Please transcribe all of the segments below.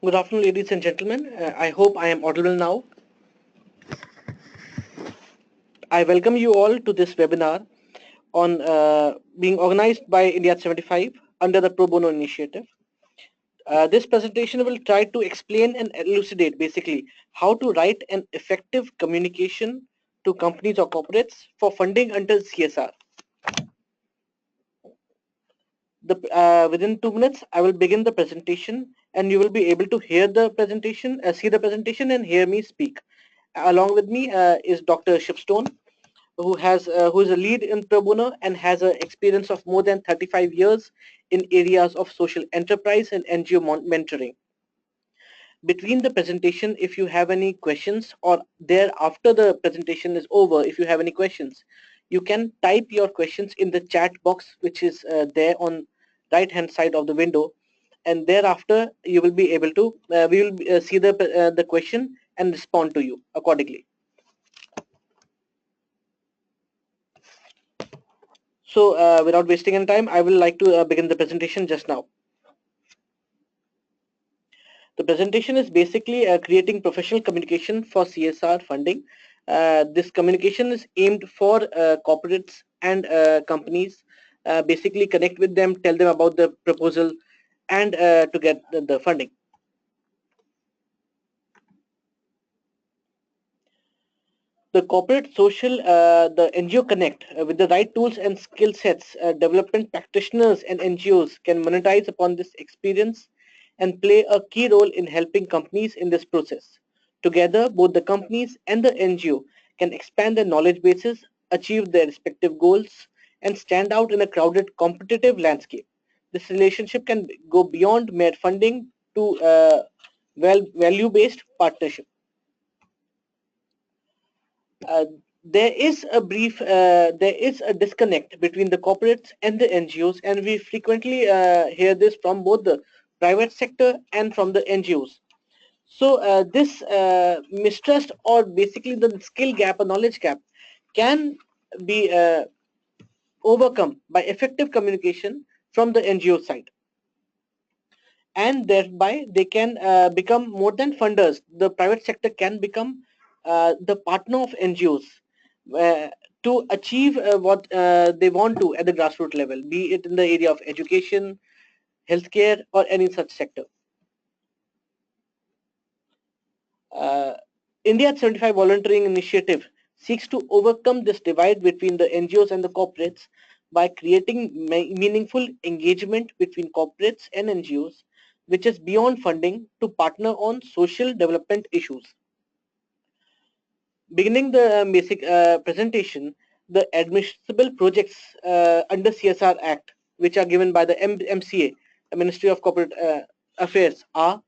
Good afternoon, ladies and gentlemen. I hope I am audible now. I welcome you all to this webinar on being organized by India 75 under the Pro Bono initiative. This presentation will try to explain and elucidate basically how to write an effective communication to companies or corporates for funding under CSR. Within 2 minutes, I will begin the presentation and you will be able to hear the presentation, see the presentation and hear me speak. Along with me is Dr. Shipstone, who is a lead in pro bono and has an experience of more than 35 years in areas of social enterprise and NGO mentoring. Between the presentation, if you have any questions, or there after the presentation is over, if you have any questions, you can type your questions in the chat box, which is there on right hand side of the window, and thereafter you will be able to we will see the question and respond to you accordingly. So without wasting any time, I will like to begin the presentation just now. The presentation is basically creating professional communication for CSR funding. This communication is aimed for corporates and companies. Basically connect with them, tell them about the proposal and to get the funding. The corporate social, the NGO Connect, with the right tools and skill sets, development practitioners and NGOs can monetize upon this experience and play a key role in helping companies in this process. Together, both the companies and the NGO can expand their knowledge bases, achieve their respective goals, and stand out in a crowded competitive landscape. This relationship can go beyond mere funding to value-based partnership. uh, there is a disconnect between the corporates and the NGOs, and we frequently hear this from both the private sector and from the NGOs. So this mistrust, or basically the skill gap or knowledge gap, can be overcome by effective communication from the NGO side, and thereby they can become more than funders. The private sector can become the partner of NGOs uh, to achieve what they want to at the grassroots level, be it in the area of education, healthcare, or any such sector. Uh, India at 75 volunteering initiative seeks to overcome this divide between the NGOs and the corporates by creating meaningful engagement between corporates and NGOs, which is beyond funding, to partner on social development issues. Beginning the basic presentation, the admissible projects under CSR Act, which are given by the MCA, the Ministry of Corporate Affairs, are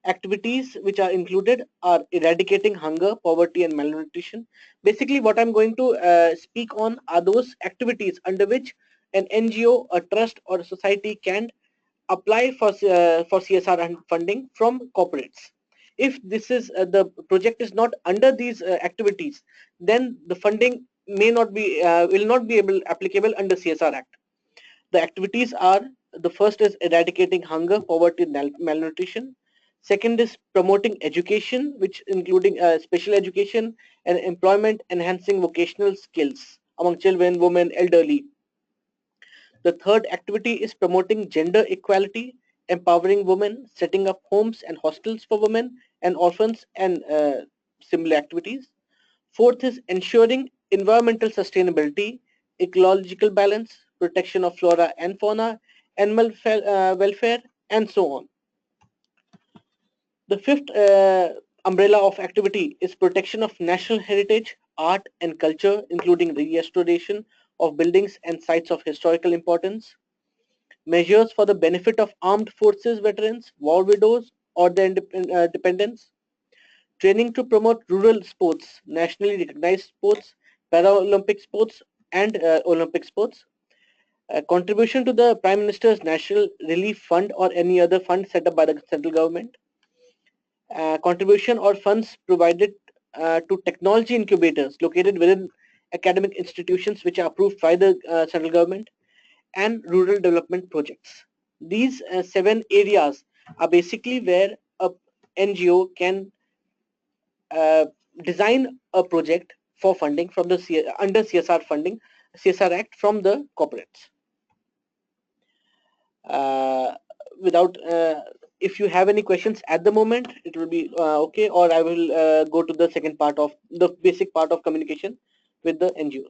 activities which are included are eradicating hunger, poverty, and malnutrition. Basically, what I'm going to speak on are those activities under which an NGO, a trust, or a society can apply for CSR and funding from corporates. If this is the project is not under these activities, then the funding may not be will not be able applicable under CSR Act. The activities are: the first is eradicating hunger, poverty, and malnutrition. Second is promoting education, which including special education and employment, enhancing vocational skills among children, women, elderly. The third activity is promoting gender equality, empowering women, setting up homes and hostels for women and orphans, and similar activities. Fourth is ensuring environmental sustainability, ecological balance, protection of flora and fauna, animal welfare, and so on. The fifth umbrella of activity is protection of national heritage, art, and culture, including the restoration of buildings and sites of historical importance, measures for the benefit of armed forces veterans, war widows, or their dependents, training to promote rural sports, nationally recognized sports, Paralympic sports, and Olympic sports, contribution to the Prime Minister's National Relief Fund or any other fund set up by the central government, contribution or funds provided to technology incubators located within academic institutions which are approved by the central government, and rural development projects. These seven areas are basically where NGO can design a project for funding from the under CSR funding, CSR Act from the corporates. Without if you have any questions at the moment, it will be okay, or I will go to the second part of the basic part of communication with the NGOs.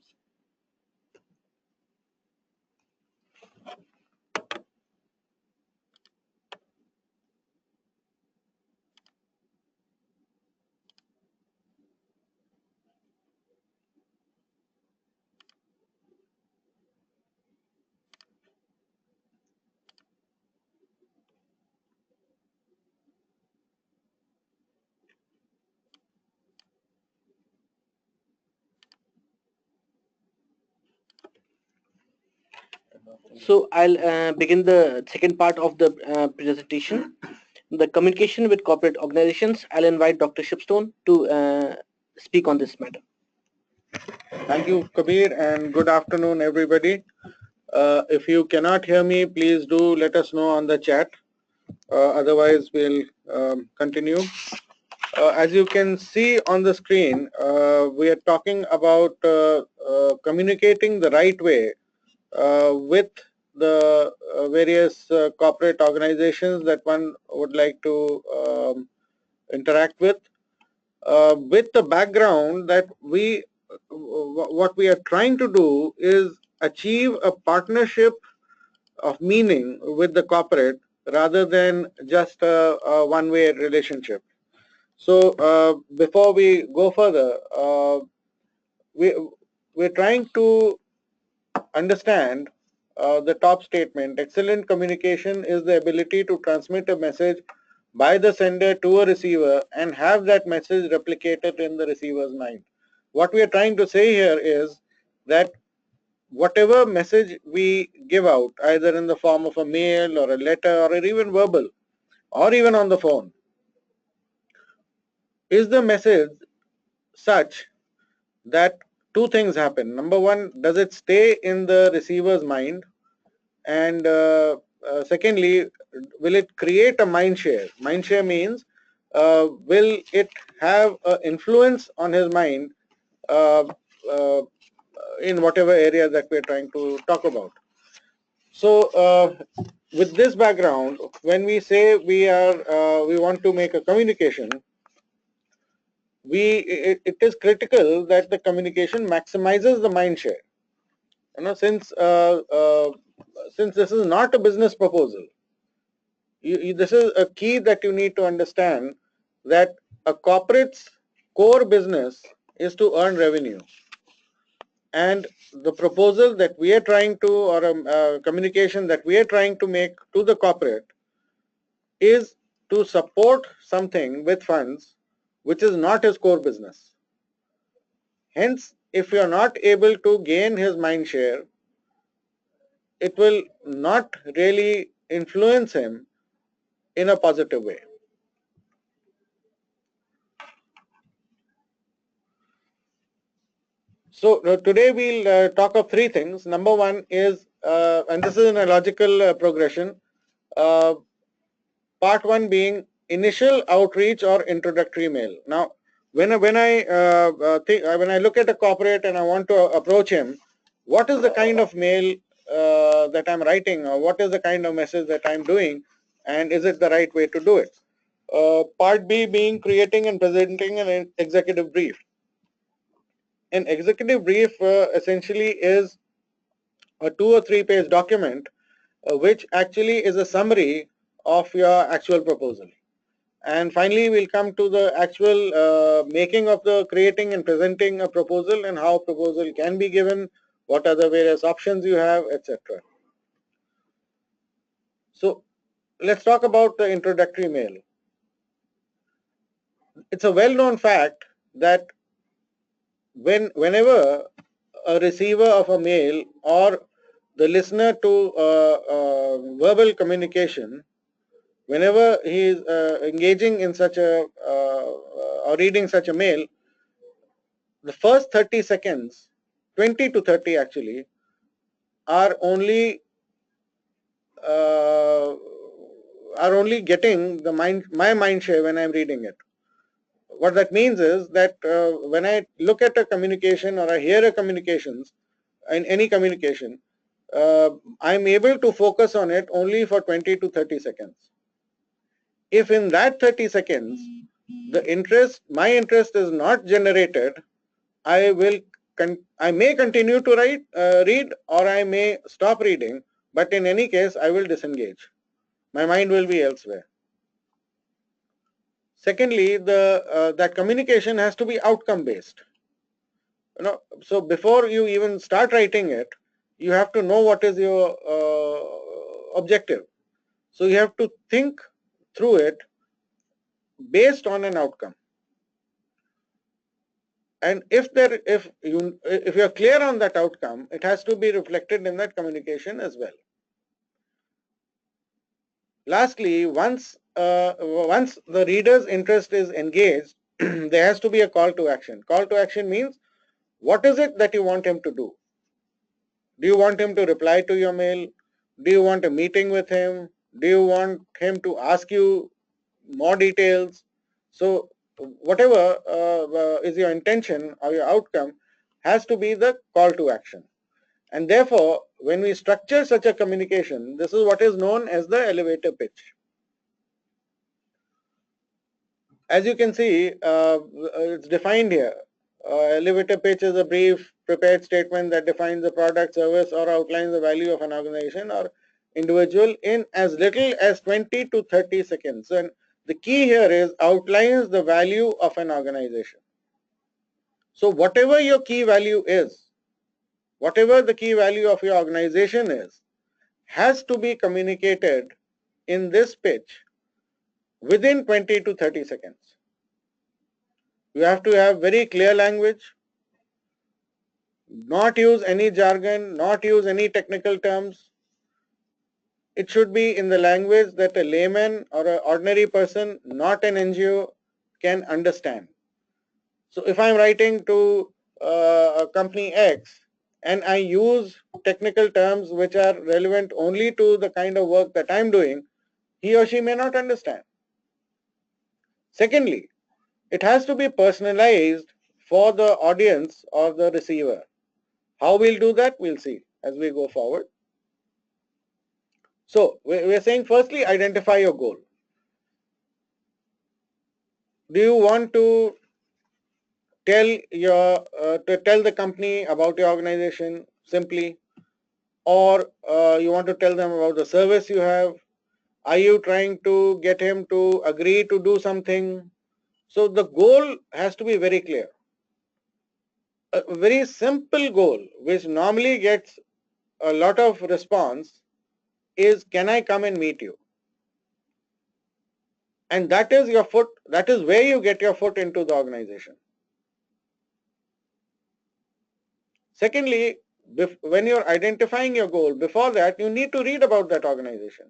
So I'll begin the second part of the presentation, the communication with corporate organizations. I'll invite Dr. Shipstone to speak on this matter. Thank you, Kabir, and good afternoon, everybody. If you cannot hear me, please do let us know on the chat. Otherwise, we'll continue. As you can see on the screen, we are talking about communicating the right way with the various corporate organizations that one would like to interact with the background that what we are trying to do is achieve a partnership of meaning with the corporate rather than just a one-way relationship. So before we go further, we're trying to understand the top statement. Excellent communication is the ability to transmit a message by the sender to a receiver and have that message replicated in the receiver's mind. What we are trying to say here is that whatever message we give out, either in the form of a mail or a letter or even verbal or even on the phone, is the message such that two things happen. Number one, does it stay in the receiver's mind? And secondly, will it create a mind share? Mind share means will it have an influence on his mind uh, uh, in whatever area that we're trying to talk about. So with this background, when we say we want to make a communication, it is critical that the communication maximizes the mind share. Since this is not a business proposal, this is a key that you need to understand, that a corporate's core business is to earn revenue. And the proposal that we are trying to, or a communication that we are trying to make to the corporate, is to support something with funds which is not his core business. Hence, if you are not able to gain his mind share, it will not really influence him in a positive way. So today we'll talk of three things. Number one is, and this is in a logical progression, part one being initial outreach or introductory mail. Now, when I look at a corporate and I want to approach him, what is the kind of mail that I'm writing, or what is the kind of message that I'm doing, and is it the right way to do it? Part B being creating and presenting an executive brief. An executive brief essentially is a 2 or 3 page document which actually is a summary of your actual proposal. And finally, we'll come to the actual making of the creating and presenting a proposal, and how proposal can be given, what are the various options you have, etc. So let's talk about the introductory mail. It's a well-known fact that whenever a receiver of a mail or the listener to verbal communication, whenever he is engaging in such a or reading such a mail, the first 30 seconds, 20 to 30 actually, are only are only getting my mind share when I'm reading it. What that means is that when I look at a communication or I hear a communications, in any communication, I'm able to focus on it only for 20 to 30 seconds. If in that 30 seconds, my interest is not generated, I may continue to read, or I may stop reading, but in any case, I will disengage. My mind will be elsewhere. Secondly, that communication has to be outcome based. So before you even start writing it, you have to know what is your objective. So you have to think through it based on an outcome. And if you're clear on that outcome, it has to be reflected in that communication as well. Lastly, once the reader's interest is engaged, there has to be a call to action. Call to action means, what is it that you want him to do? Do you want him to reply to your mail? Do you want a meeting with him? Do you want him to ask you more details? So whatever is your intention or your outcome has to be the call to action. And therefore, when we structure such a communication, this is what is known as the elevator pitch. As you can see, it's defined here. Elevator pitch is a brief, prepared statement that defines the product, service, or outlines the value of an organization or individual in as little as 20 to 30 seconds. And the key here is outlines the value of an organization. So whatever your key value is, whatever the key value of your organization is, has to be communicated in this pitch within 20 to 30 seconds. You have to have very clear language, not use any jargon, not use any technical terms. It should be in the language that a layman or an ordinary person, not an NGO, can understand. So if I'm writing to a company X and I use technical terms which are relevant only to the kind of work that I'm doing, he or she may not understand. Secondly, it has to be personalized for the audience or the receiver. How we'll do that, we'll see as we go forward. So we're saying, firstly, identify your goal. Do you want to tell the company about your organization simply, or you want to tell them about the service you have? Are you trying to get him to agree to do something? So the goal has to be very clear. A very simple goal, which normally gets a lot of response, is, can I come and meet you? And that is where you get your foot into the organization. Secondly, when you're identifying your goal, before that, you need to read about that organization.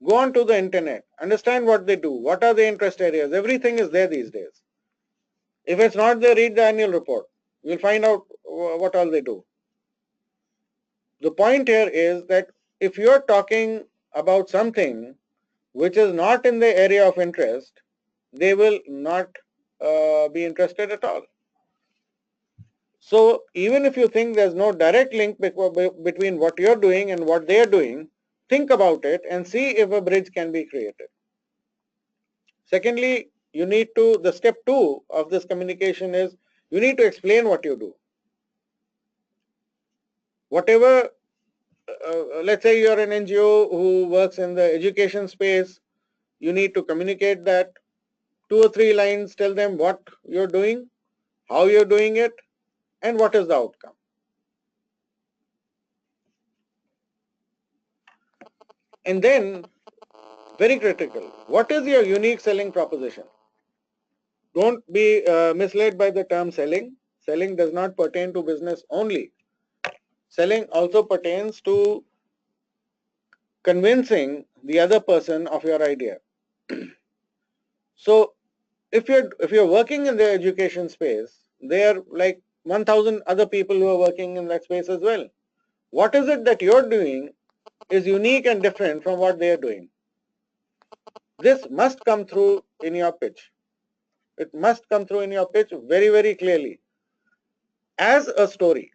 Go on to the internet, understand what they do, what are the interest areas, everything is there these days. If it's not there, read the annual report. You'll find out what all they do. The point here is that if you're talking about something which is not in the area of interest, they will not be interested at all. So even if you think there's no direct link between what you're doing and what they're doing, think about it and see if a bridge can be created. Secondly, the step 2 of this communication is, you need to explain what you do. Whatever, let's say you're an NGO who works in the education space, you need to communicate that. 2 or 3 lines, tell them what you're doing, how you're doing it, and what is the outcome. And then, very critical, what is your unique selling proposition? Don't be misled by the term selling. Selling does not pertain to business only. Selling also pertains to convincing the other person of your idea. So if you're working in the education space, there are like 1,000 other people who are working in that space as well. What is it that you're doing is unique and different from what they are doing? This must come through in your pitch. It must come through in your pitch very, very clearly as a story.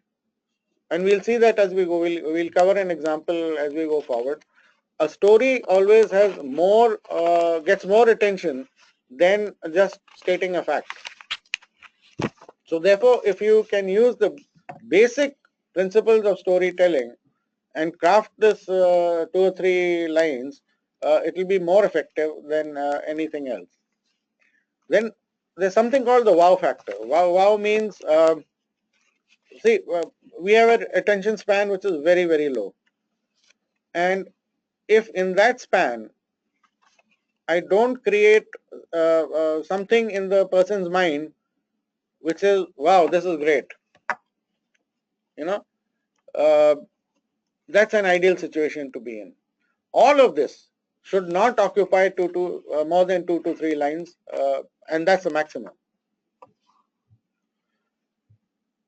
And we'll see that as we go. We'll cover an example as we go forward. A story always has more, gets more attention than just stating a fact. So therefore, if you can use the basic principles of storytelling and craft this 2 or 3 lines, it will be more effective than anything else. Then there's something called the wow factor. Wow means, see, we have an attention span which is very, very low. And if in that span, I don't create something in the person's mind which is, wow, this is great, you know, uh, that's an ideal situation to be in. All of this should not occupy more than 2 to 3 lines, and that's the maximum.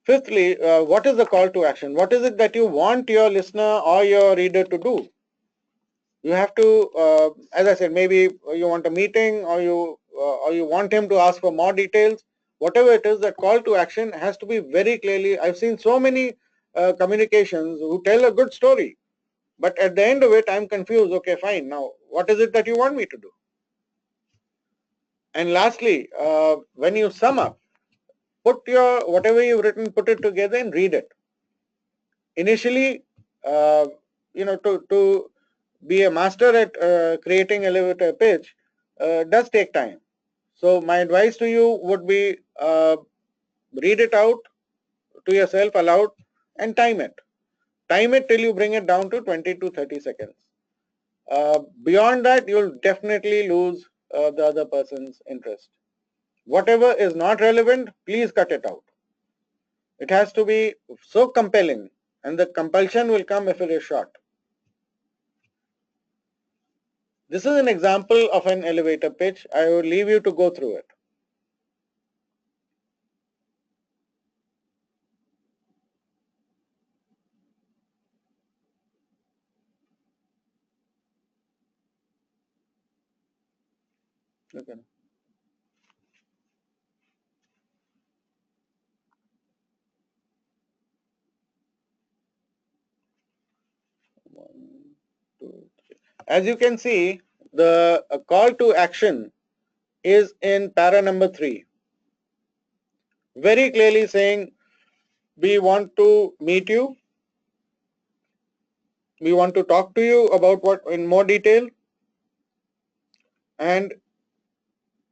Fifthly, what is the call to action? What is it that you want your listener or your reader to do? You have to, as I said, maybe you want a meeting, or you want him to ask for more details. Whatever it is, that call to action has to be very clearly. I've seen so many communications who tell a good story, but at the end of it, I'm confused. Okay, fine. Now, what is it that you want me to do? And lastly, when you sum up, put your whatever you've written, put it together and read it. Initially, uh, to be a master at creating elevator pitch does take time. So my advice to you would be, read it out to yourself aloud and time it. Time it till you bring it down to 20 to 30 seconds. Beyond that, you'll definitely lose the other person's interest. Whatever is not relevant, please cut it out. It has to be so compelling, and the compulsion will come if it is short. This is an example of an elevator pitch. I will leave you to go through it. Okay. One, two, three. As you can see, the call to action is in para number 3. Very clearly saying, we want to meet you. We want to talk to you about what in more detail, and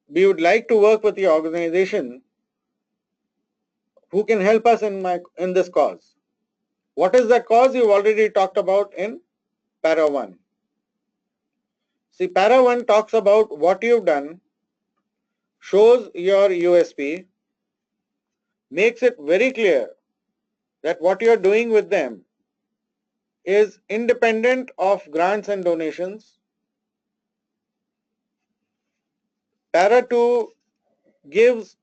we would like to work with your organization who can help us in this cause. What is that cause? You've already talked about in para 1. See, para 1 talks about what you've done, shows your USP, makes it very clear that what you're doing with them is independent of grants and donations. Para 2 gives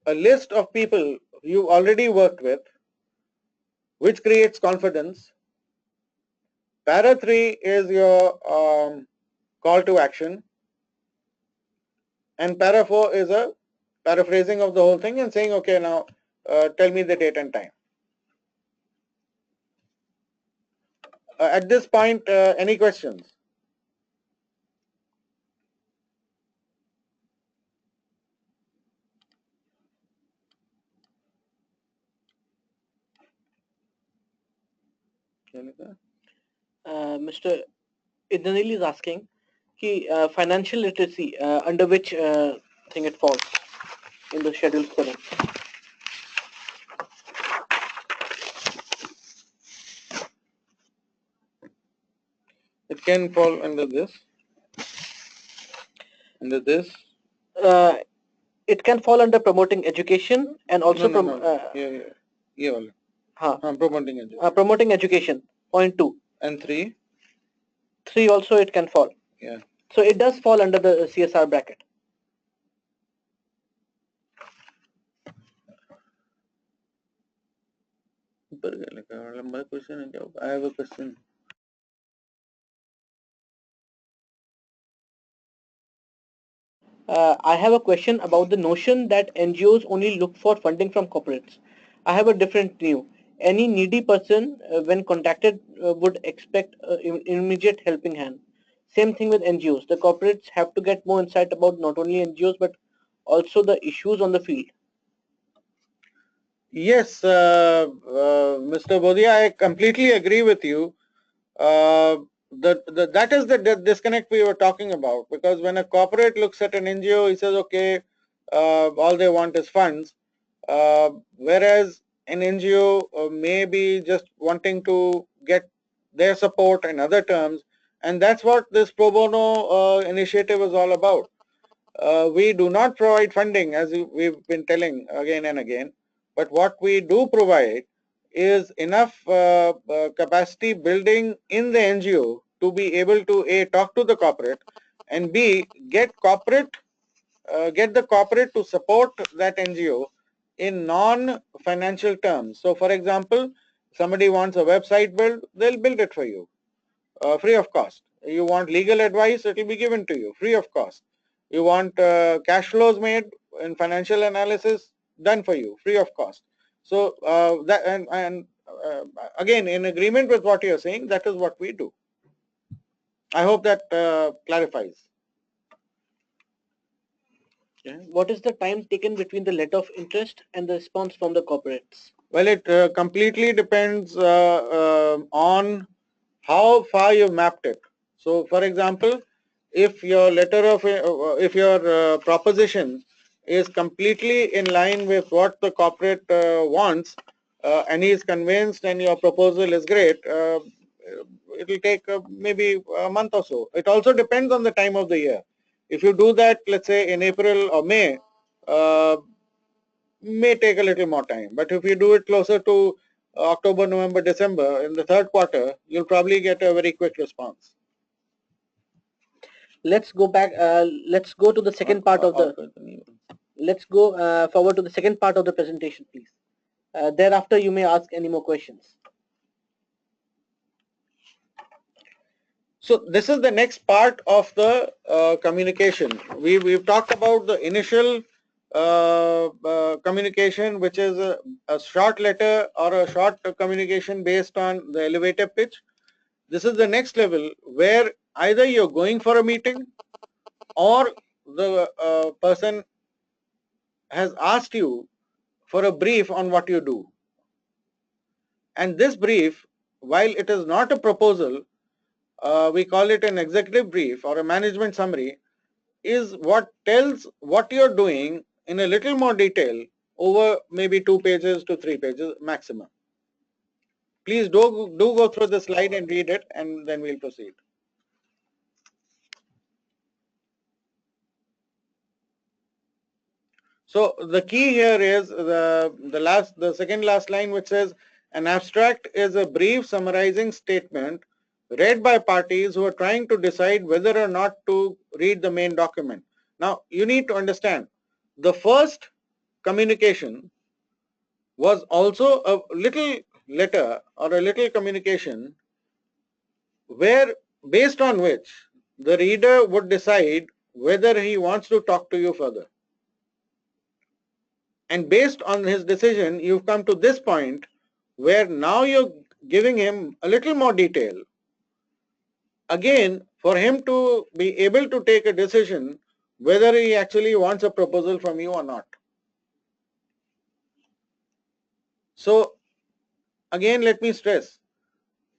a list of people you already worked with, which creates confidence. Para 3 is your call to action, and para 4 is a paraphrasing of the whole thing and saying, okay, now tell me the date and time. At this point, any questions? Mr. Indanil is asking, financial literacy, under which thing it falls in the schedule 7? It can fall under this, under this. Uh, it can fall under promoting education and also promoting education. promoting education. Point 2. And 3. 3 also it can fall. Yeah. So it does fall under the CSR bracket. I have a question. I have a question about the notion that NGOs only look for funding from corporates. I have a different view. Any needy person, when contacted, would expect immediate helping hand. Same thing with NGOs. The corporates have to get more insight about not only NGOs but also the issues on the field. Yes, Mr. Bodhi, I completely agree with you. That is the disconnect we were talking about, because when a corporate looks at an NGO, he says, okay, all they want is funds, whereas an NGO may be just wanting to get their support in other terms, and that's what this pro bono initiative is all about. We do not provide funding, as we've been telling again and again, but what we do provide is enough capacity building in the NGO to be able to A, talk to the corporate, and B, get the corporate to support that NGO in non-financial terms. So for example, somebody wants a website built, they'll build it for you free of cost. You want legal advice, it will be given to you free of cost. You want cash flows made in financial analysis, done for you free of cost. So that and again, in agreement with what you're saying, that is what we do. I hope that clarifies. What is the time taken between the letter of interest and the response from the corporates? Well, it completely depends on how far you've mapped it. So for example, if your if your proposition is completely in line with what the corporate wants, and he is convinced and your proposal is great, it will take maybe a month or so. It also depends on the time of the year. If you do that, let's say in April or May, may take a little more time. But if you do it closer to October, November, December, in the third quarter, you'll probably get a very quick response. Let's go back. Let's go to the second part of the. Let's go forward to the second part of the presentation, please. Thereafter, you may ask any more questions. So this is the next part of the communication. We've talked about the initial communication, which is a short letter or a short communication based on the elevator pitch. This is the next level where either you're going for a meeting or the person has asked you for a brief on what you do. And this brief, while it is not a proposal, we call it an executive brief or a management summary, is what tells what you're doing in a little more detail over maybe 2 pages to 3 pages maximum. Please do go through the slide and read it, and then we'll proceed. So the key here is the second last line, which says an abstract is a brief summarizing statement read by parties who are trying to decide whether or not to read the main document. Now you need to understand, the first communication was also a little letter or a little communication where, based on which the reader would decide whether he wants to talk to you further. And based on his decision, you've come to this point where now you're giving him a little more detail. Again, for him to be able to take a decision whether he actually wants a proposal from you or not. So again, let me stress,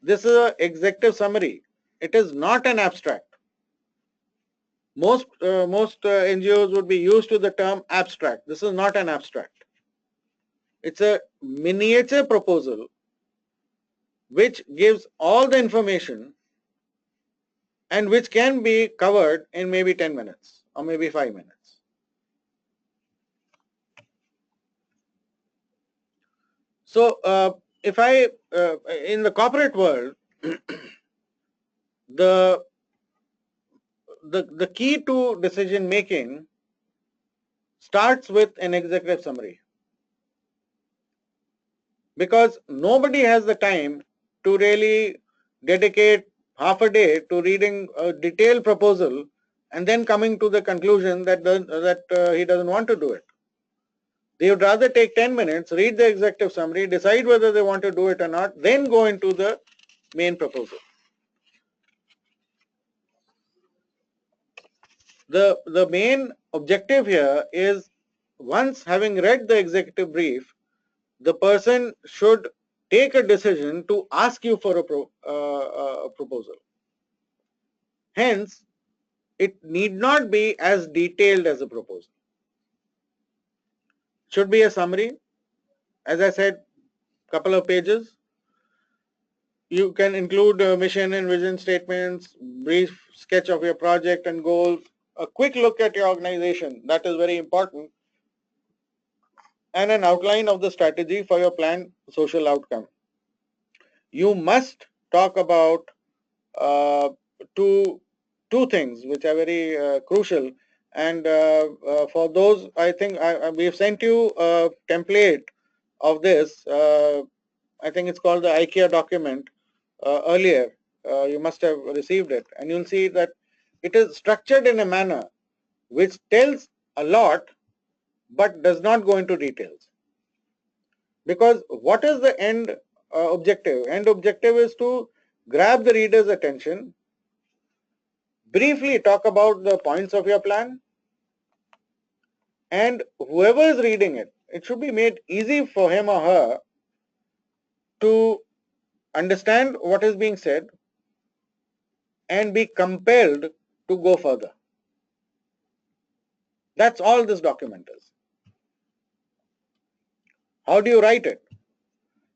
this is an executive summary. It is not an abstract. Most NGOs would be used to the term abstract. This is not an abstract. It's a miniature proposal which gives all the information and which can be covered in maybe 10 minutes or maybe 5 minutes. So if I, in the corporate world, the key to decision making starts with an executive summary, because nobody has the time to really dedicate half a day to reading a detailed proposal and then coming to the conclusion that he doesn't want to do it. They would rather take 10 minutes, read the executive summary, decide whether they want to do it or not, then go into the main proposal. The main objective here is, once having read the executive brief, the person should take a decision to ask you for a proposal. Hence, it need not be as detailed as a proposal. Should be a summary, as I said, couple of pages. You can include mission and vision statements, brief sketch of your project and goals, a quick look at your organization, that is very important, and an outline of the strategy for your planned social outcome. You must talk about two things which are very crucial, and for those, I think we have sent you a template of this. I think it's called the IKEA document. Earlier, you must have received it, and you'll see that it is structured in a manner which tells a lot but does not go into details. Because what is the end objective? End objective is to grab the reader's attention, briefly talk about the points of your plan, and whoever is reading it, it should be made easy for him or her to understand what is being said and be compelled to go further. That's all this document is. How do you write it?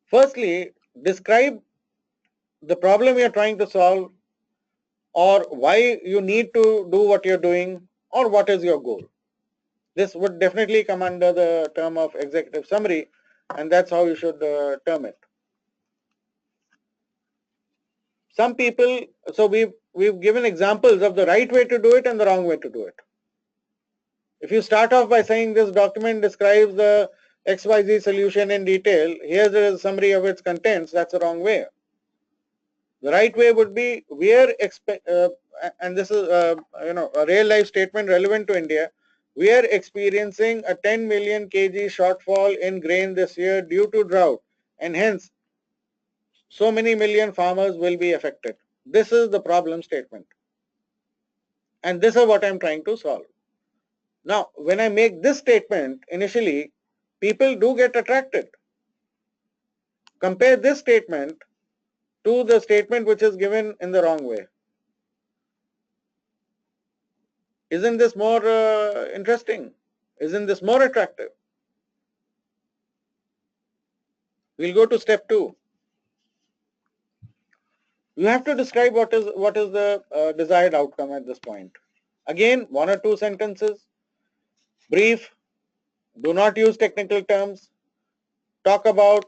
Firstly, describe the problem you're trying to solve, or why you need to do what you're doing, or what is your goal. This would definitely come under the term of executive summary, and that's how you should term it. Some people, so we've given examples of the right way to do it and the wrong way to do it. If you start off by saying this document describes the XYZ solution in detail, here's a summary of its contents, that's the wrong way. The right way would be, and this is a real life statement relevant to India, we are experiencing a 10 million kg shortfall in grain this year due to drought, and hence so many million farmers will be affected. This is the problem statement, and this is what I'm trying to solve. Now, when I make this statement initially, people do get attracted. Compare this statement to the statement which is given in the wrong way. Isn't this more interesting? Isn't this more attractive? We'll go to step 2. You have to describe what is the desired outcome at this point. Again, 1 or 2 sentences, brief, do not use technical terms, talk about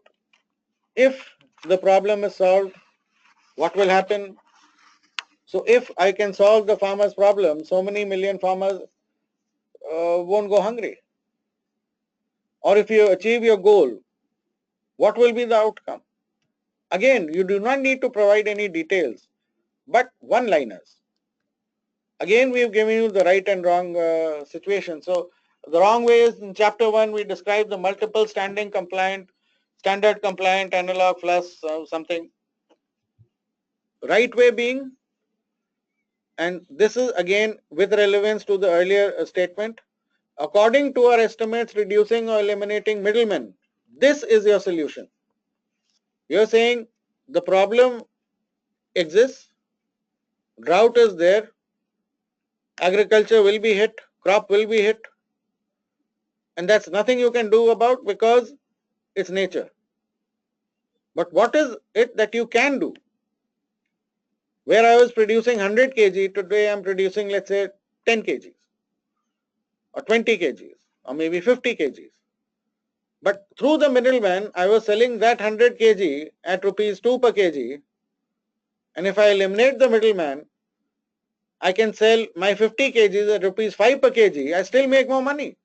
if the problem is solved, what will happen. So if I can solve the farmer's problem, so many million farmers won't go hungry. Or if you achieve your goal, what will be the outcome? Again, you do not need to provide any details, but one-liners. Again, we have given you the right and wrong situation. So the wrong way is, in chapter 1, we describe the multiple standard compliant analog plus something. Right way being, and this is again with relevance to the earlier statement, according to our estimates, reducing or eliminating middlemen, this is your solution. You're saying the problem exists, drought is there, agriculture will be hit, crop will be hit, and that's nothing you can do about because it's nature. But what is it that you can do? Where I was producing 100 kg, today I'm producing, let's say, 10 kgs or 20 kgs or maybe 50 kgs. But through the middleman, I was selling that 100 kg at rupees 2 per kg, and if I eliminate the middleman, I can sell my 50 kgs at rupees 5 per kg, I still make more money.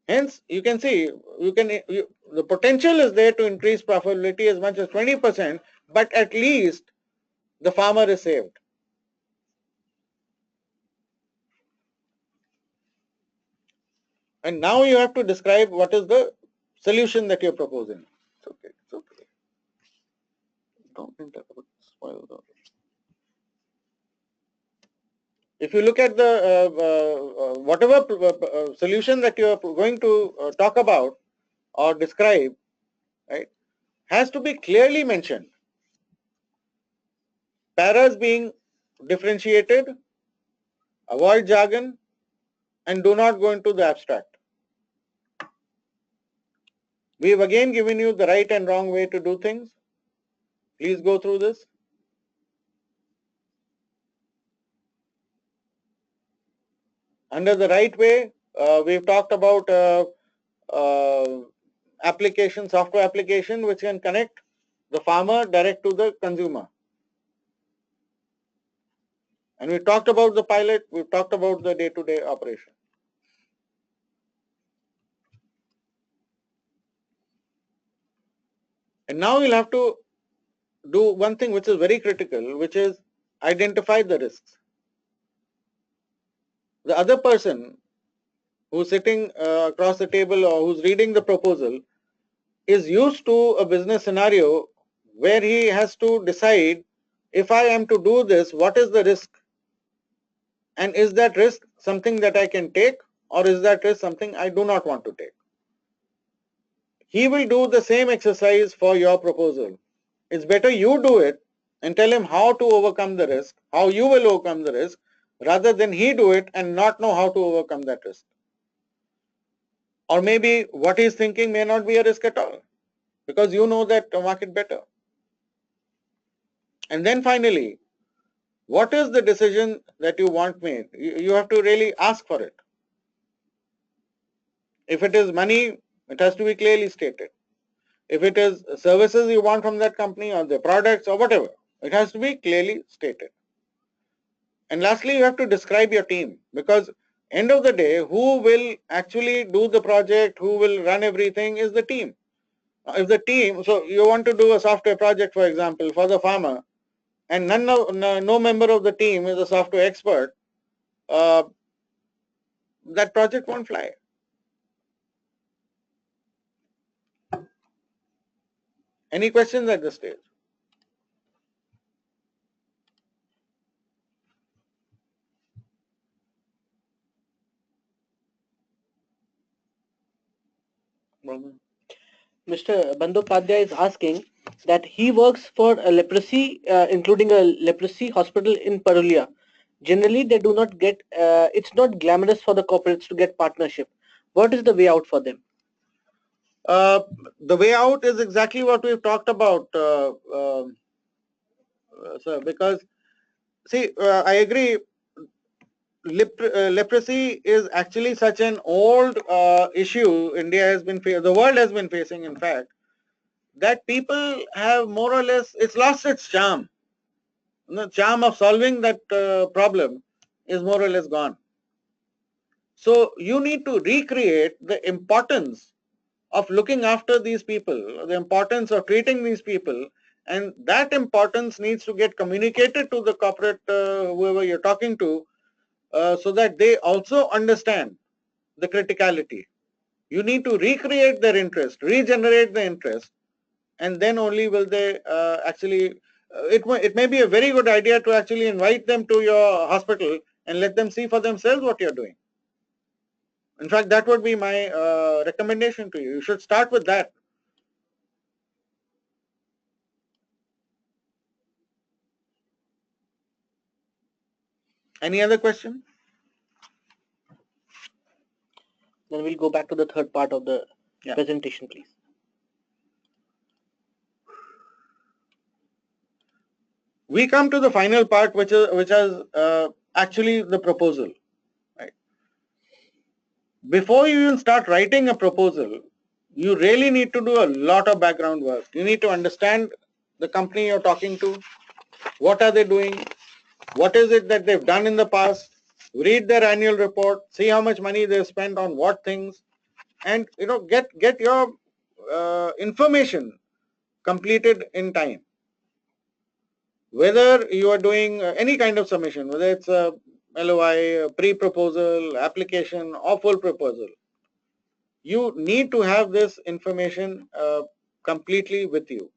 Hence, you can see, the potential is there to increase profitability as much as 20%, but at least the farmer is saved. And now you have to describe what is the solution that you're proposing. It's okay. It's okay. Don't interrupt. Spoil the. If you look at the whatever solution that you are going to talk about or describe, right, has to be clearly mentioned. Paras being differentiated, avoid jargon, and do not go into the abstract. We've again given you the right and wrong way to do things. Please go through this. Under the right way, we've talked about application, software application, which can connect the farmer direct to the consumer. And we talked about the pilot, we've talked about the day-to-day operation. And now we'll have to do one thing which is very critical, which is identify the risks. The other person who's sitting across the table or who's reading the proposal is used to a business scenario where he has to decide, if I am to do this, what is the risk? And is that risk something that I can take, or is that risk something I do not want to take? He will do the same exercise for your proposal. It's better you do it and tell him how to overcome the risk, how you will overcome the risk, rather than he do it and not know how to overcome that risk. Or maybe what he's thinking may not be a risk at all, because you know that market better. And then finally, what is the decision that you want made? You have to really ask for it. If it is money, it has to be clearly stated. If it is services you want from that company or the products or whatever, it has to be clearly stated. And lastly, you have to describe your team, because end of the day, who will actually do the project, who will run everything is the team. If the team, so you want to do a software project, for example, for the farmer, and no member of the team is a software expert, that project won't fly. Any questions at this stage? Mr. Bandyopadhyay is asking that he works for a leprosy, including a leprosy hospital in Purulia. Generally, they do not get, it's not glamorous for the corporates to get partnership. What is the way out for them? The way out is exactly what we've talked about, sir, because see, I agree, leprosy is actually such an old issue India has been, the world has been facing, in fact, that people have more or less, it's lost its charm. The charm of solving that problem is more or less gone. So you need to recreate the importance of looking after these people, the importance of treating these people, and that importance needs to get communicated to the corporate, whoever you're talking to, so that they also understand the criticality. You need to recreate their interest, regenerate the interest, and then only will they actually, it may be a very good idea to actually invite them to your hospital and let them see for themselves what you're doing. In fact, that would be my recommendation to you. You should start with that. Any other question? Then we'll go back to the third part of the presentation, please. We come to the final part, which is actually the proposal. Right? Before you even start writing a proposal, you really need to do a lot of background work. You need to understand the company you're talking to, what are they doing, what is it that they've done in the past, read their annual report, see how much money they've spent on what things, and get your information completed in time. Whether you are doing any kind of submission, whether it's a LOI, pre-proposal, application, or full proposal, you need to have this information completely with you.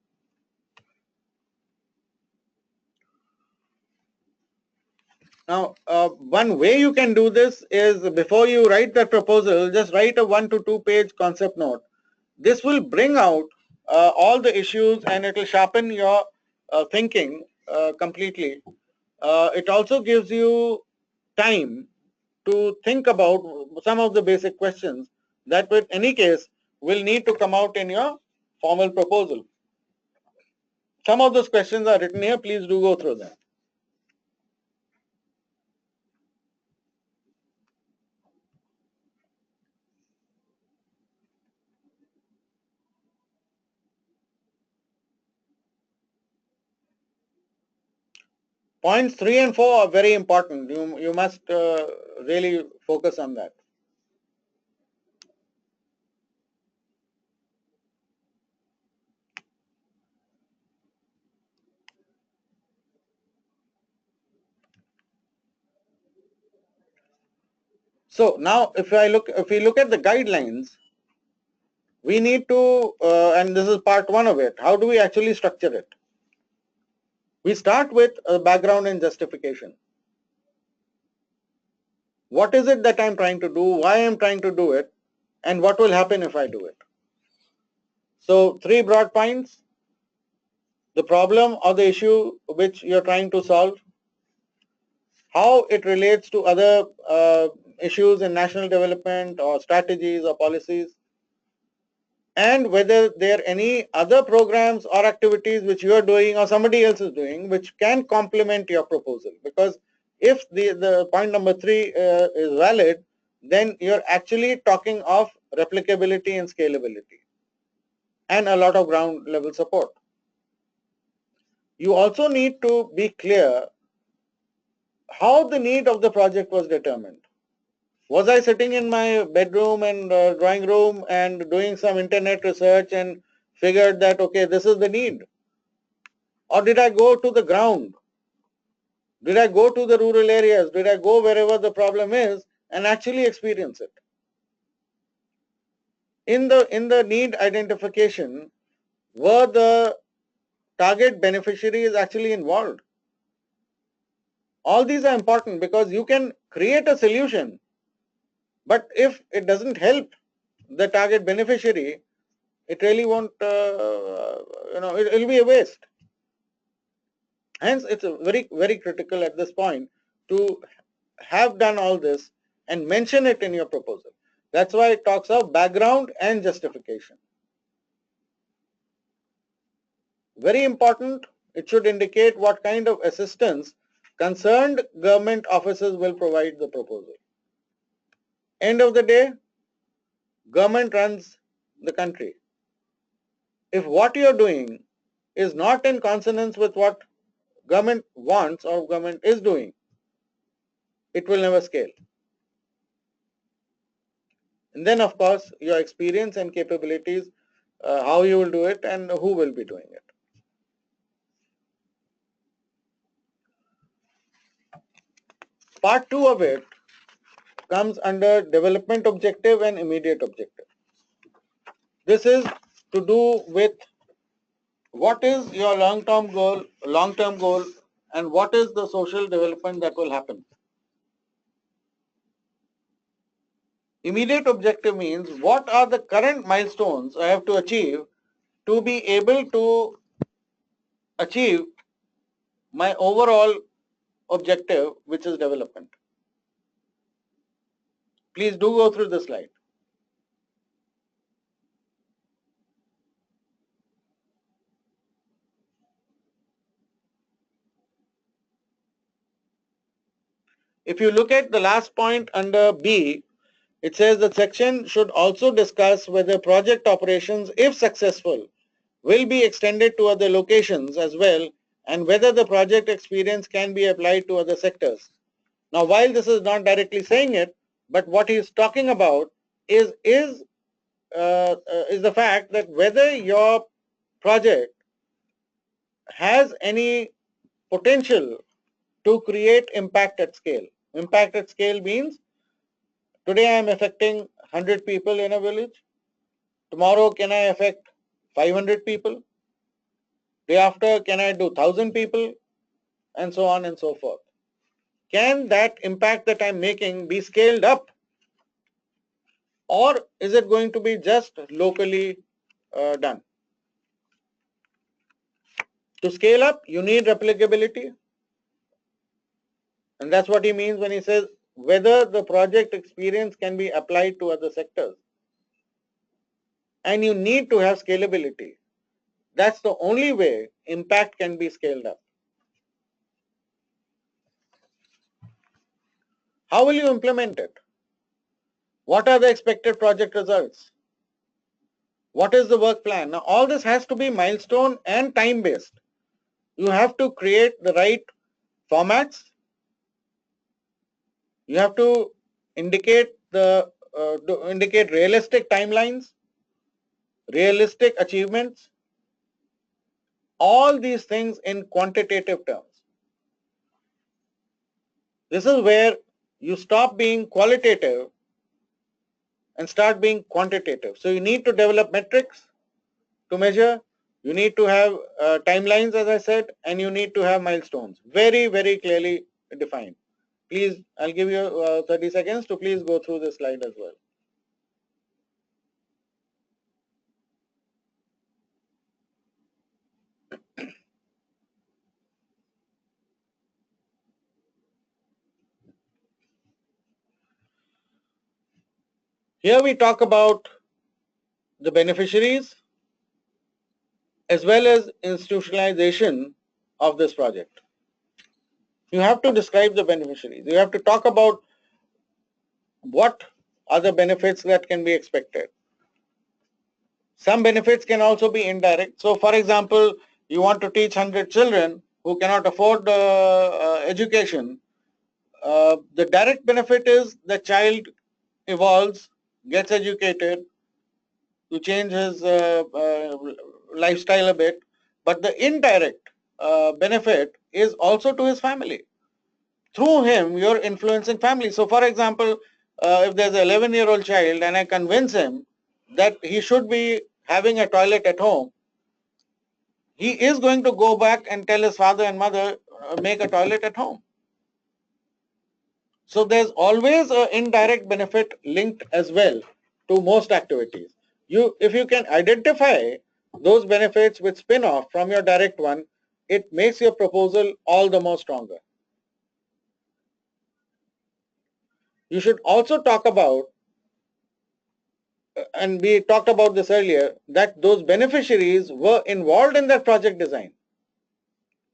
Now, one way you can do this is before you write that proposal, just write a 1 to 2 page concept note. This will bring out all the issues and it will sharpen your thinking completely. It also gives you time to think about some of the basic questions that in any case will need to come out in your formal proposal. Some of those questions are written here. Please do go through them. Points 3 and 4 are very important. You must really focus on that. So now if we look at the guidelines, we need to, and this is part 1 of it, how do we actually structure it? We start with a background and justification. What is it that I'm trying to do, why I'm trying to do it, and what will happen if I do it? So 3 broad points: the problem or the issue which you're trying to solve, how it relates to other issues in national development or strategies or policies, and whether there are any other programs or activities which you are doing or somebody else is doing which can complement your proposal. Because if the point number 3 is valid, then you're actually talking of replicability and scalability and a lot of ground level support. You also need to be clear how the need of the project was determined. Was I sitting in my bedroom and drawing room and doing some internet research and figured that, okay, this is the need? Or did I go to the ground? Did I go to the rural areas? Did I go wherever the problem is and actually experience it? In the need identification, were the target beneficiaries actually involved? All these are important because you can create a solution, but if it doesn't help the target beneficiary, it really won't, it will be a waste. Hence, it's very, very critical at this point to have done all this and mention it in your proposal. That's why it talks of background and justification. Very important, it should indicate what kind of assistance concerned government officers will provide the proposal. End of the day, government runs the country. If what you're doing is not in consonance with what government wants or government is doing, it will never scale. And then of course your experience and capabilities, how you will do it and who will be doing it. Part 2 of it comes under development objective and immediate objective. This is to do with what is your long-term goal and what is the social development that will happen. Immediate objective means what are the current milestones I have to achieve to be able to achieve my overall objective, which is development. Please do go through the slide. If you look at the last point under B, it says the section should also discuss whether project operations, if successful, will be extended to other locations as well, and whether the project experience can be applied to other sectors. Now, while this is not directly saying it, but what he is talking about is the fact that whether your project has any potential to create impact at scale. Impact at scale means today I am affecting 100 people in a village? Tomorrow, can I affect 500 people? Day after, can I do 1,000 people? And so on and so forth. Can that impact that I'm making be scaled up? Or is it going to be just locally done? To scale up, you need replicability. And that's what he means when he says whether the project experience can be applied to other sectors. And you need to have scalability. That's the only way impact can be scaled up. How will you implement it? What are the expected project results? What is the work plan? Now, all this has to be milestone and time-based. You have to create the right formats. You have to indicate indicate realistic timelines, realistic achievements, all these things in quantitative terms. This is where you stop being qualitative and start being quantitative. So you need to develop metrics to measure. You need to have timelines, as I said, and you need to have milestones very, very clearly defined. Please, I'll give you 30 seconds to please go through this slide as well. Here we talk about the beneficiaries as well as institutionalization of this project. You have to describe the beneficiaries. You have to talk about what are the benefits that can be expected. Some benefits can also be indirect. So for example, you want to teach 100 children who cannot afford education. The direct benefit is the child evolves, gets educated, to change his lifestyle a bit, but the indirect benefit is also to his family. Through him, you're influencing family. So for example, if there's an 11-year-old child and I convince him that he should be having a toilet at home, he is going to go back and tell his father and mother, make a toilet at home. So there's always an indirect benefit linked as well to most activities. If you can identify those benefits with spin-off from your direct one, it makes your proposal all the more stronger. You should also talk about, and we talked about this earlier, that those beneficiaries were involved in that project design.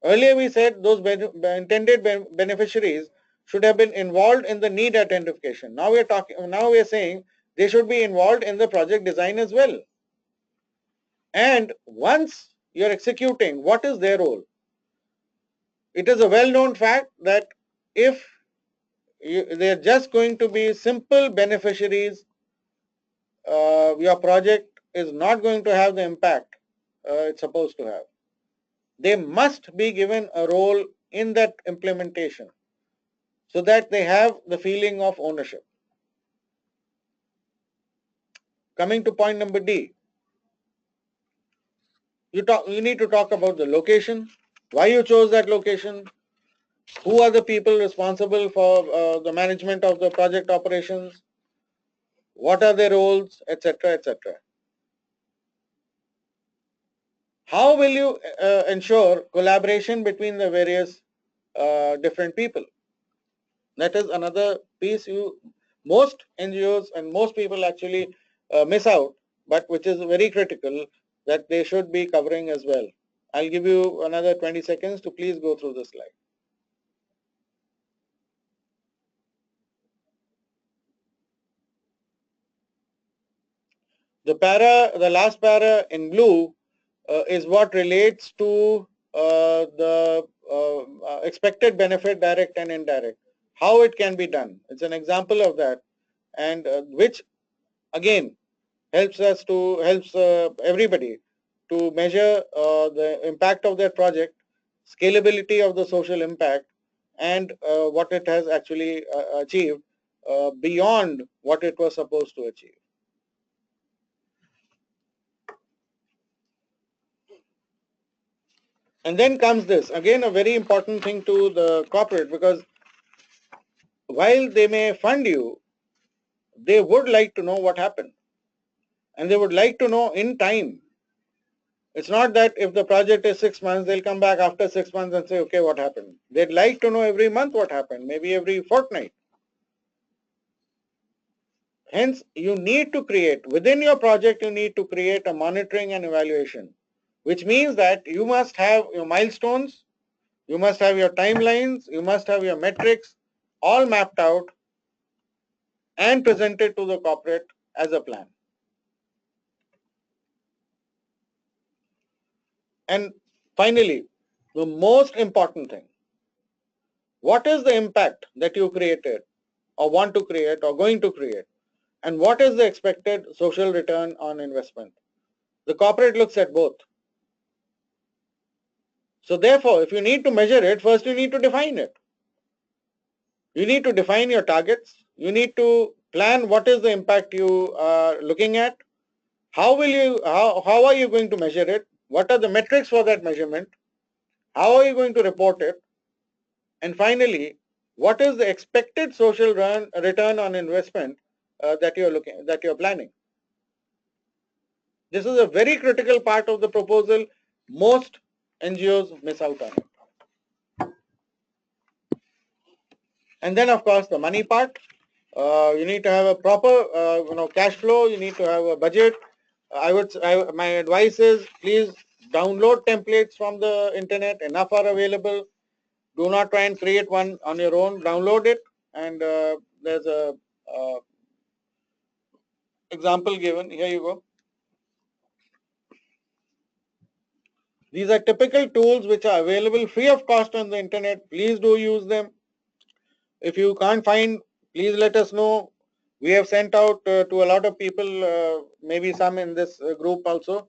Earlier we said those intended beneficiaries should have been involved in the need identification. Now we are saying they should be involved in the project design as well. And once you're executing, what is their role? It is a well-known fact that if they're just going to be simple beneficiaries, your project is not going to have the impact it's supposed to have. They must be given a role in that implementation so that they have the feeling of ownership. Coming to point number D, you need to talk about the location, why you chose that location, who are the people responsible for the management of the project operations, what are their roles, etc., etc. How will you ensure collaboration between the various different people? That is another piece most NGOs and most people actually miss out, but which is very critical that they should be covering as well. I'll give you another 20 seconds to please go through the slide. The last para in blue is what relates to the expected benefit, direct and indirect, how it can be done. It's an example of that, and which again helps everybody to measure the impact of their project, scalability of the social impact, and what it has actually achieved beyond what it was supposed to achieve. And then comes this, again a very important thing to the corporate, because while they may fund you, they would like to know what happened. And they would like to know in time. It's not that if the project is 6 months, they'll come back after 6 months and say, okay, what happened? They'd like to know every month what happened, maybe every fortnight. Hence, you need to create, within your project, you need to create a monitoring and evaluation, which means that you must have your milestones, you must have your timelines, you must have your metrics all mapped out and presented to the corporate as a plan. And finally, the most important thing, what is the impact that you created or want to create or going to create? And what is the expected social return on investment? The corporate looks at both. So therefore, if you need to measure it, first you need to define it. You need to define your targets. You need to plan what is the impact you are looking at. How are you going to measure it? What are the metrics for that measurement? How are you going to report it? And finally, what is the expected social return on investment that you're planning? This is a very critical part of the proposal. Most NGOs miss out on it. And then, of course, the money part. You need to have a proper, cash flow. You need to have a budget. My advice is, please download templates from the internet. Enough are available. Do not try and create one on your own. Download it, and there's a example given. Here you go. These are typical tools which are available free of cost on the internet. Please do use them. If you can't find, please let us know. We have sent out to a lot of people, maybe some in this group also,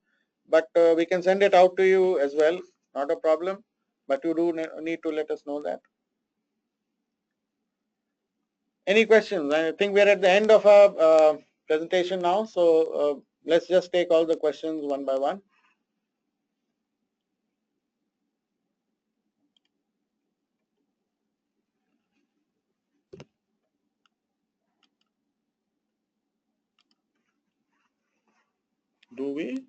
but we can send it out to you as well. Not a problem, but you do need to let us know that. Any questions? I think we are at the end of our presentation now, so let's just take all the questions one by one. Do we?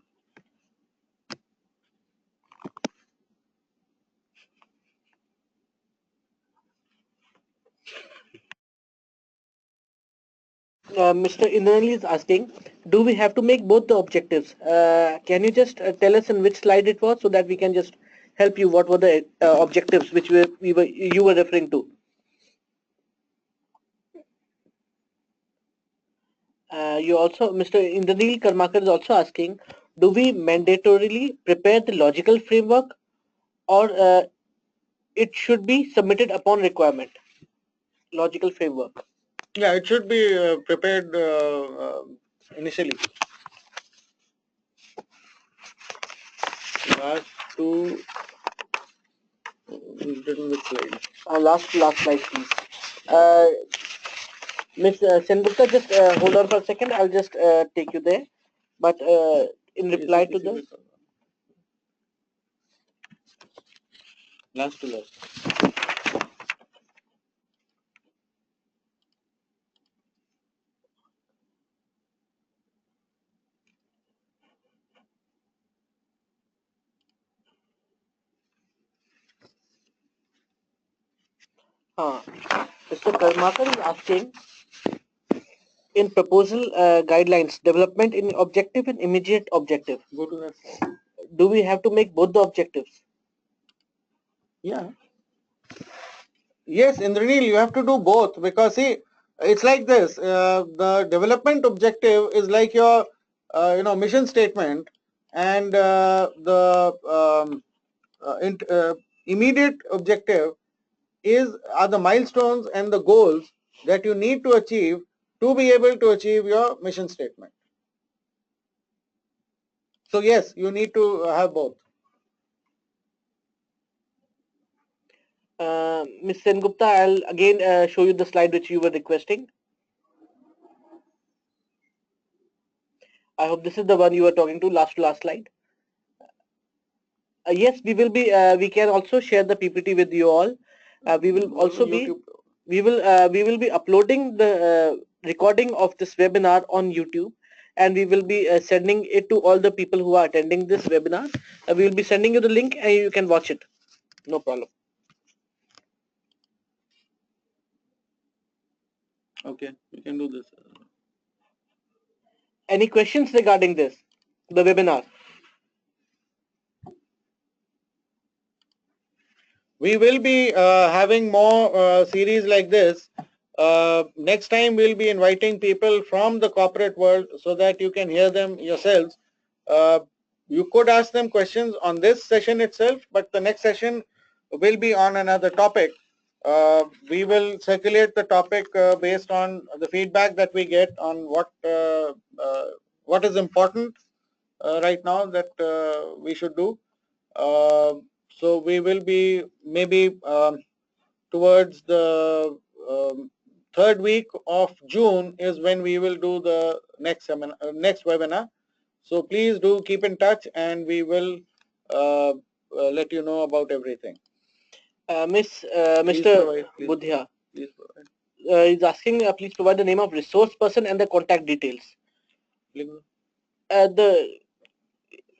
Mr. Indrani is asking, do we have to make both the objectives? Can you just tell us in which slide it was so that we can just help you? What were the objectives which you were referring to? You also, Mr. Indranil Karmakar is also asking, do we mandatorily prepare the logical framework, or it should be submitted upon requirement? Logical framework. Yeah, it should be prepared initially. Last two, written which slide? Last slide, please. Ms. Sengupta, just hold on for a second. I'll just take you there. But in reply to the last to last. Mr. Karmakar is asking, in proposal guidelines, development in objective and immediate objective. Go to that slide. Do we have to make both the objectives? Yeah. Yes, Indranil, you have to do both, because see, it's like this. The development objective is like your, mission statement, and the immediate objective are the milestones and the goals that you need to achieve to be able to achieve your mission statement. So yes, you need to have both. Ms. Sengupta, I'll again show you the slide which you were requesting. I hope this is the one you were talking to last slide. Yes, we will be. We can also share the PPT with you all. We will also be. We will be uploading the recording of this webinar on YouTube, and we will be sending it to all the people who are attending this webinar. We will be sending you the link, and you can watch it. No problem. Okay, we can do this. Any questions regarding this, the webinar? We will be having more series like this. Next time we'll be inviting people from the corporate world so that you can hear them yourselves. You could ask them questions on this session itself, but the next session will be on another topic. We will circulate the topic based on the feedback that we get on what is important right now that we should do. So we will be maybe towards the third week of June is when we will do the next webinar. So please do keep in touch, and we will let you know about everything. Mr. Budhya is asking, please provide the name of resource person and the contact details.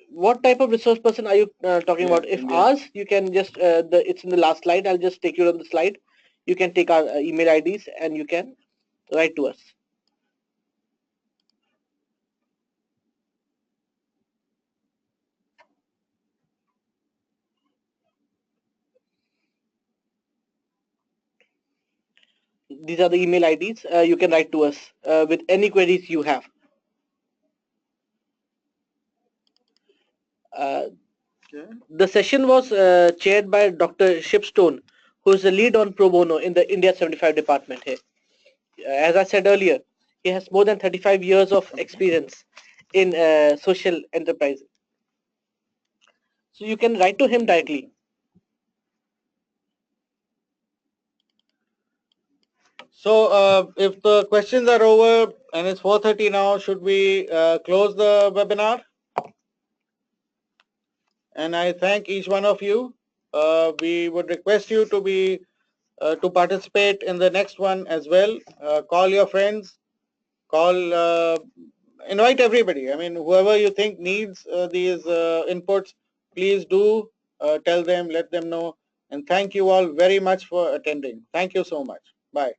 What type of resource person are you talking about? If ours, you can just it's in the last slide. I'll just take you on the slide. You can take our email IDs and you can write to us. These are the email IDs. You can write to us with any queries you have. The session was chaired by Dr. Shipstone, who is the lead on pro bono in the India 75 department here. As I said earlier, he has more than 35 years of experience in social enterprise. So you can write to him directly. So if the questions are over and it's 4:30 now, should we close the webinar? And I thank each one of you. We would request you to participate in the next one as well. Call your friends, invite everybody. I mean, whoever you think needs these inputs, please do tell them, let them know. And thank you all very much for attending. Thank you so much. Bye.